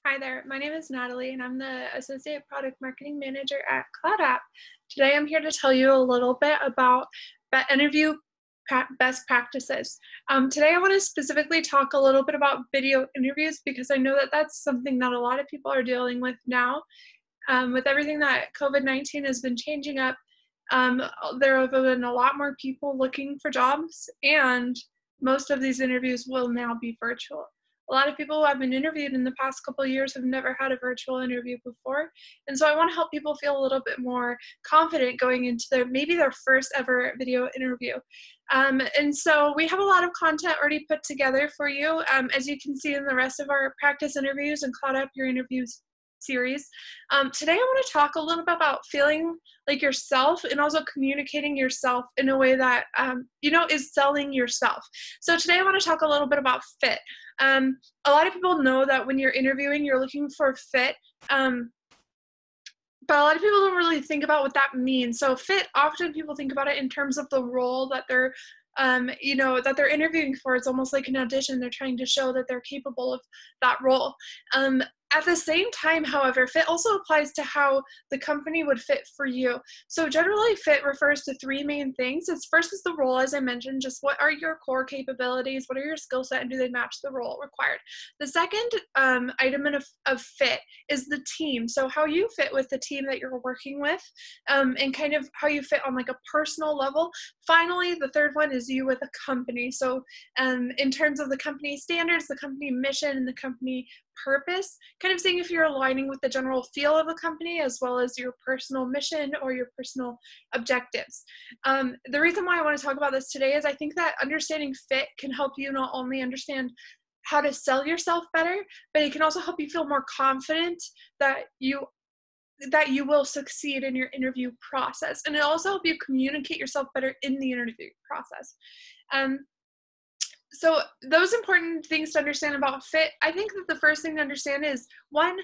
Hi there, my name is Natalie and I'm the Associate Product Marketing Manager at CloudApp. Today I'm here to tell you a little bit about interview best practices. Today I want to specifically talk a little bit about video interviews because I know that that's something that a lot of people are dealing with now. With everything that COVID-19 has been changing up, there have been a lot more people looking for jobs, and most of these interviews will now be virtual. A lot of people who have been interviewed in the past couple of years have never had a virtual interview before, and so I want to help people feel a little bit more confident going into maybe their first ever video interview. And so we have a lot of content already put together for you, as you can see in the rest of our practice interviews and CloudApp Your Interviews series. Today I want to talk a little bit about feeling like yourself and also communicating yourself in a way that is selling yourself. So today I want to talk a little bit about fit. A lot of people know that when you're interviewing, you're looking for fit, but a lot of people don't really think about what that means. So fit, often people think about it in terms of the role that they're that they're interviewing for. It's almost like an audition. They're trying to show that they're capable of that role. At the same time, however, fit also applies to how the company would fit for you. So generally, fit refers to three main things. First is the role, as I mentioned, just what are your core capabilities, what are your skill set, and do they match the role required? The second item of fit is the team. So how you fit with the team that you're working with, and kind of how you fit on like a personal level. Finally, the third one is you with a company. So in terms of the company standards, the company mission, and the company purpose, kind of seeing if you're aligning with the general feel of the company as well as your personal mission or your personal objectives. The reason why I want to talk about this today is I think that understanding fit can help you not only understand how to sell yourself better, but it can also help you feel more confident that you will succeed in your interview process. And it'll also help you communicate yourself better in the interview process. So those important things to understand about fit, I think that the first thing to understand is, one,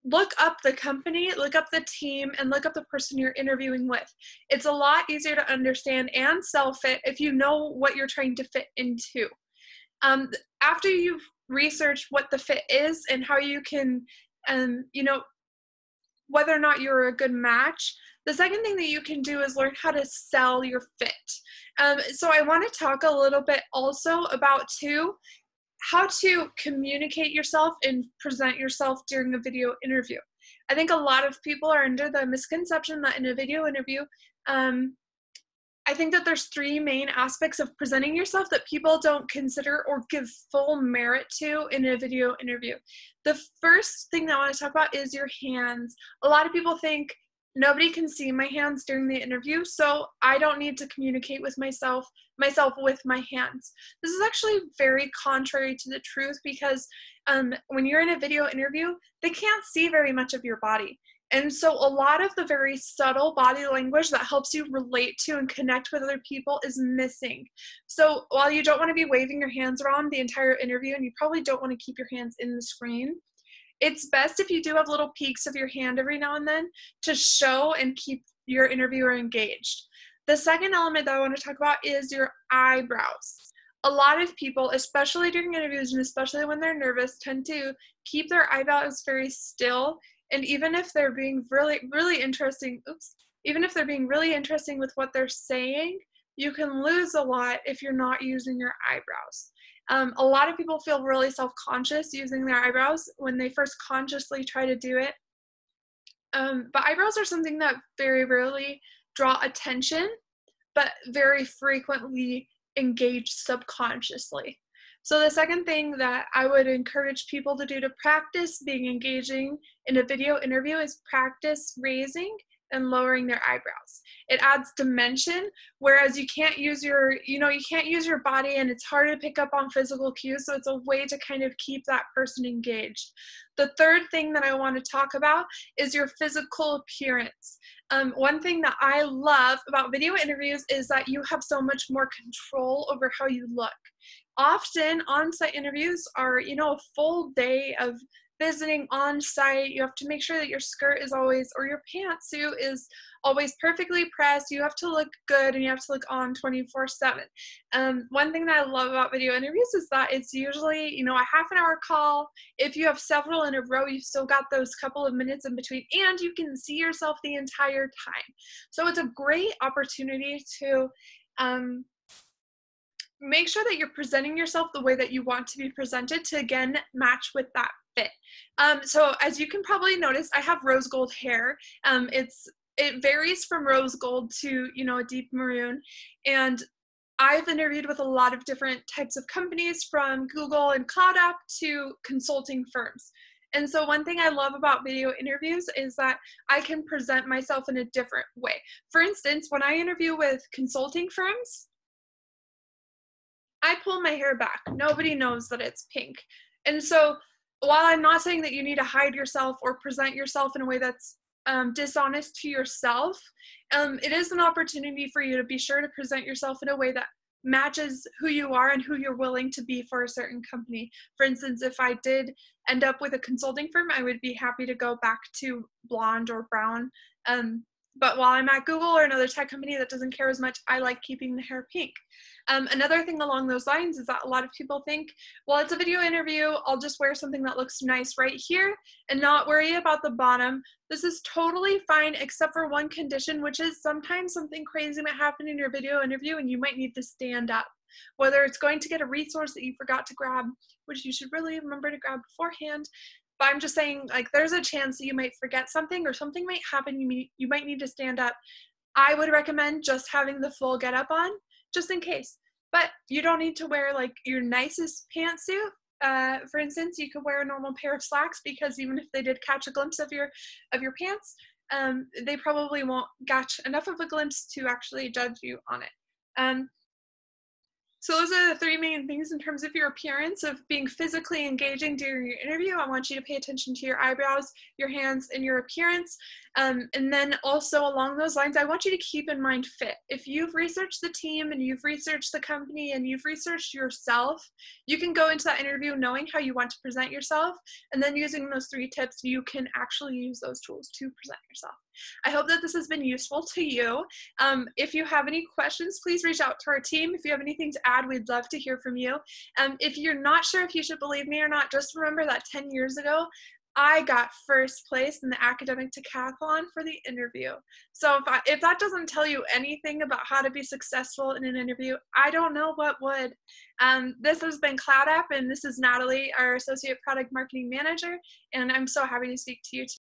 look up the company, look up the team, and look up the person you're interviewing with. It's a lot easier to understand and sell fit if you know what you're trying to fit into. After you've researched what the fit is and how you can, whether or not you're a good match, the second thing that you can do is learn how to sell your fit. So I want to talk a little bit also about how to communicate yourself and present yourself during a video interview. I think a lot of people are under the misconception that in a video interview, I think that there's three main aspects of presenting yourself that people don't consider or give full merit to in a video interview. The first thing that I want to talk about is your hands. A lot of people think nobody can see my hands during the interview, so I don't need to communicate with myself with my hands. This is actually very contrary to the truth because when you're in a video interview, they can't see very much of your body. And so a lot of the very subtle body language that helps you relate to and connect with other people is missing. So while you don't want to be waving your hands around the entire interview, and you probably don't want to keep your hands in the screen, it's best if you do have little peeks of your hand every now and then to show and keep your interviewer engaged. The second element that I want to talk about is your eyebrows. A lot of people, especially during interviews and especially when they're nervous, tend to keep their eyebrows very still. And even if they're being really interesting with what they're saying, you can lose a lot if you're not using your eyebrows. A lot of people feel really self-conscious using their eyebrows when they first consciously try to do it. But eyebrows are something that very rarely draw attention, but very frequently engage subconsciously. So the second thing that I would encourage people to do to practice being engaging in a video interview is practice raising and lowering their eyebrows. It adds dimension, whereas you can't use your body, and it's hard to pick up on physical cues, so it's a way to kind of keep that person engaged. The third thing that I want to talk about is your physical appearance. One thing that I love about video interviews is that you have so much more control over how you look. Often on-site interviews are, a full day of visiting on site. You have to make sure that your skirt is always, or your pantsuit is always perfectly pressed. You have to look good and you have to look on 24/7. One thing that I love about video interviews is that it's usually, you know, a half an hour call. If you have several in a row, you've still got those couple of minutes in between, and you can see yourself the entire time. So it's a great opportunity to make sure that you're presenting yourself the way that you want to be presented to, again, match with that fit. So as you can probably notice, I have rose gold hair. It varies from rose gold to, you know, a deep maroon. And I've interviewed with a lot of different types of companies, from Google and CloudApp to consulting firms. And so one thing I love about video interviews is that I can present myself in a different way. For instance, when I interview with consulting firms, I pull my hair back. Nobody knows that it's pink. And so while I'm not saying that you need to hide yourself or present yourself in a way that's dishonest to yourself, it is an opportunity for you to be sure to present yourself in a way that matches who you are and who you're willing to be for a certain company. For instance, if I did end up with a consulting firm, I would be happy to go back to blonde or brown. But while I'm at Google or another tech company that doesn't care as much, I like keeping the hair pink. Another thing along those lines is that a lot of people think, well, it's a video interview, I'll just wear something that looks nice right here and not worry about the bottom. This is totally fine, except for one condition, which is sometimes something crazy might happen in your video interview and you might need to stand up. Whether it's going to get a resource that you forgot to grab, which you should really remember to grab beforehand. But I'm just saying, like, there's a chance that you might forget something or something might happen. You might need to stand up. I would recommend just having the full get up on, just in case. But you don't need to wear like your nicest pantsuit. For instance, you could wear a normal pair of slacks, because even if they did catch a glimpse of your pants, they probably won't catch enough of a glimpse to actually judge you on it. So those are the three main things in terms of your appearance, of being physically engaging during your interview. I want you to pay attention to your eyebrows, your hands, and your appearance. And then also along those lines, I want you to keep in mind fit. If you've researched the team and you've researched the company and you've researched yourself, you can go into that interview knowing how you want to present yourself. And then using those 3 tips, you can actually use those tools to present yourself. I hope that this has been useful to you. If you have any questions, please reach out to our team. If you have anything to add, we'd love to hear from you. If you're not sure if you should believe me or not, just remember that 10 years ago, I got first place in the academic decathlon for the interview. So if that doesn't tell you anything about how to be successful in an interview, I don't know what would. This has been CloudApp, and this is Natalie, our Associate Product Marketing Manager, and I'm so happy to speak to you today.